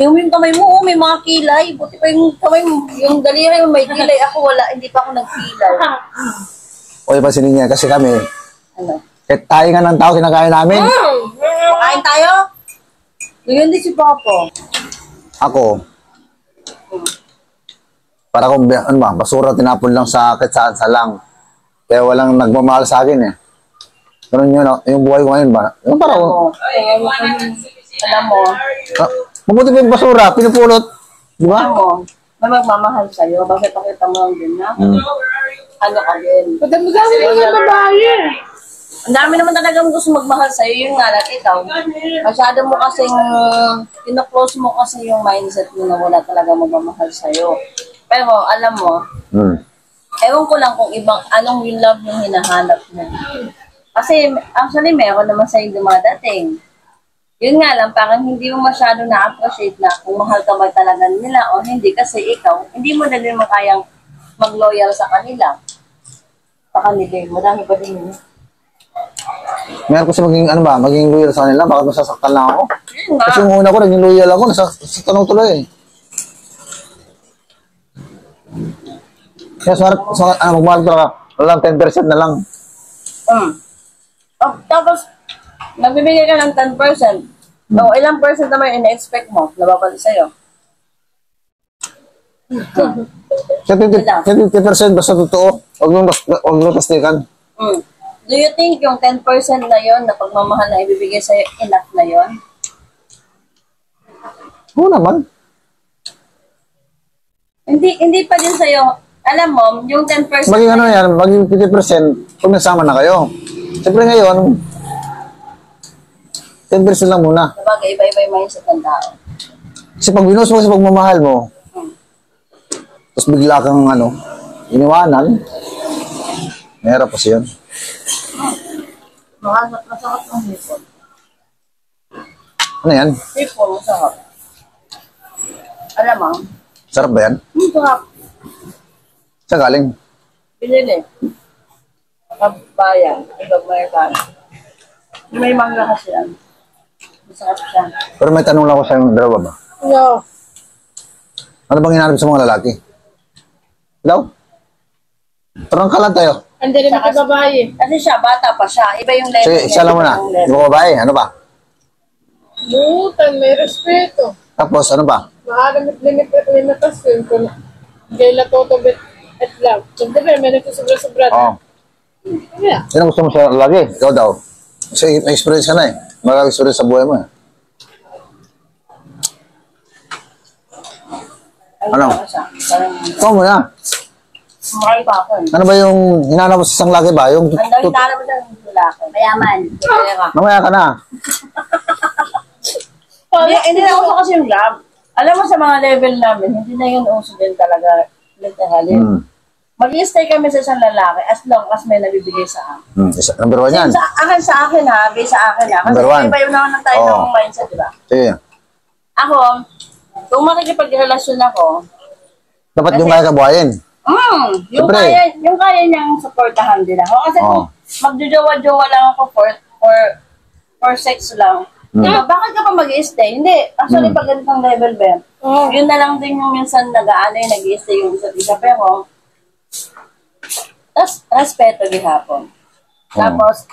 Yung kamay mo, oh, may mga kilay. Buti pa yung kamay mo, yung daliri mo may kilay. Ako wala, hindi pa ako nagkilay. O, pansinin niya, kasi kami, Ano? kahit tayo nga ng tao, kinakain namin. Makain tayo? Ngayon din si Papa. Ako, para kung, ano ba, basura tinapon lang sa kahit saan lang. Kaya walang nagmamahal sa akin eh. Ganun yun, yung buhay ko ngayon ba? Yung parang, Alam mo, mabuti pa yung basura, pinupulot. Di ba? alam mo, may magmamahal sa'yo. Bakit pakita mo lang din na? Ano ka din? Madami yung babae. Ang dami naman talagang gusto magmahal sa'yo. Yun nga lang, ikaw. Masyado mo kasing, kino-close mo kasi yung mindset mo na wala talaga magmamahal sa'yo. Pero, alam mo, ewan ko lang kung ibang, anong yung love yung hinahanap mo. Kasi, actually, meron naman sa'yo dumadating. Yun nga lang, parang hindi mo masyado na-appreciate na kung mahal ka ba talaga nila o hindi. Kasi ikaw, hindi mo na din makayang mag-loyal sa kanila. Sa kanila, madami pa din yun. Meron ko siya maging, ano ba, maging loyal sa kanila, bakit masasaktan lang ako? Yun nga. Kasi yung una ko, naging loyal ako, nasasaktan ako tuloy eh. Kaya magmahal ka, walang 10% na lang. Oh, tapos, nagbibigay ka ng 10%. No, ilang percent naman yung ina-expect mo na babalik sa'yo? 70% basta totoo. Huwag mo pastikan. Do you think yung 10% na yon na pagmamahal na ibibigay sa'yo, enough na yon? Oo naman. Hindi pa din sa'yo. Alam mo, yung 10% Maging ano yan, maging 50% kung nasama na kayo. Siyempre ngayon, 10% lang muna. Sabagay, iba-iba yung mindset ng tao. Kasi pag binuhos mo sa pagmamahal mo, tapos bigla kang iniwanan, mahirap kasi yun. Masakot ng hipon. Ano yan? Hipon, masakot. Alam mo, Sarap ba yan? sarap. Saan galing? Pinili. Kabayan, ibang Amerikano. May mangga kasi yan. Masarap siya. Pero may tanong lang ako sa yung dalawa ba? No. Ano bang hinahanap sa mga lalaki? Daw? Parang kalan tayo. Andyan naman yung babae. Kasi siya, bata pa siya. Iba yung level. Sige, isa lang muna. Di ba babae? Ano ba? Butan, may respeto. Tapos, ano ba? Maaga limitasyon ko na. Hindi lang totobit at love. Siyempre, may nagsusobra-sobra. Oo. Yeah. Yan ang gusto mo sa lalaki? Ikaw daw. Kasi may experience ka na eh. Maraming experience sa buhay mo eh. Ano? Ikaw mo na. Mahal pa ako. Ano ba yung hinahanap mo sa isang lalaki ba? Yung Ang dami hinahanap mo ng lalaki. Mayaman. Pera. mamaya ka na. Hindi na uso kasi yung love. Alam mo sa mga level namin, hindi na yun uso din talaga. Literally. Mag-i-stay kami sa isang lalaki as long as may nabibigay sa akin. Number one yan. Sa akin ha, based sa akin ha. Kasi Number one. iba yung naman tayo ng mindset, di ba? Sige. Ako, kung makikipag-relasyon ako, Dapat yung kaya kabuhayin. yung kaya niyang supportahan din ako. Kasi kung magjojowa-jowa lang ako for sex lang, diba, bakit ka pa mag-i-stay? Hindi. Actually, pag ganitong level ba, yun na lang din yung minsan nag-i-stay yung isa't isa. Pero, respeto gihapon. Tapos,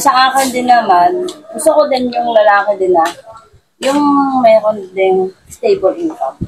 sa akin din naman, gusto ko din yung lalaki din na, yung mayroon din stable income.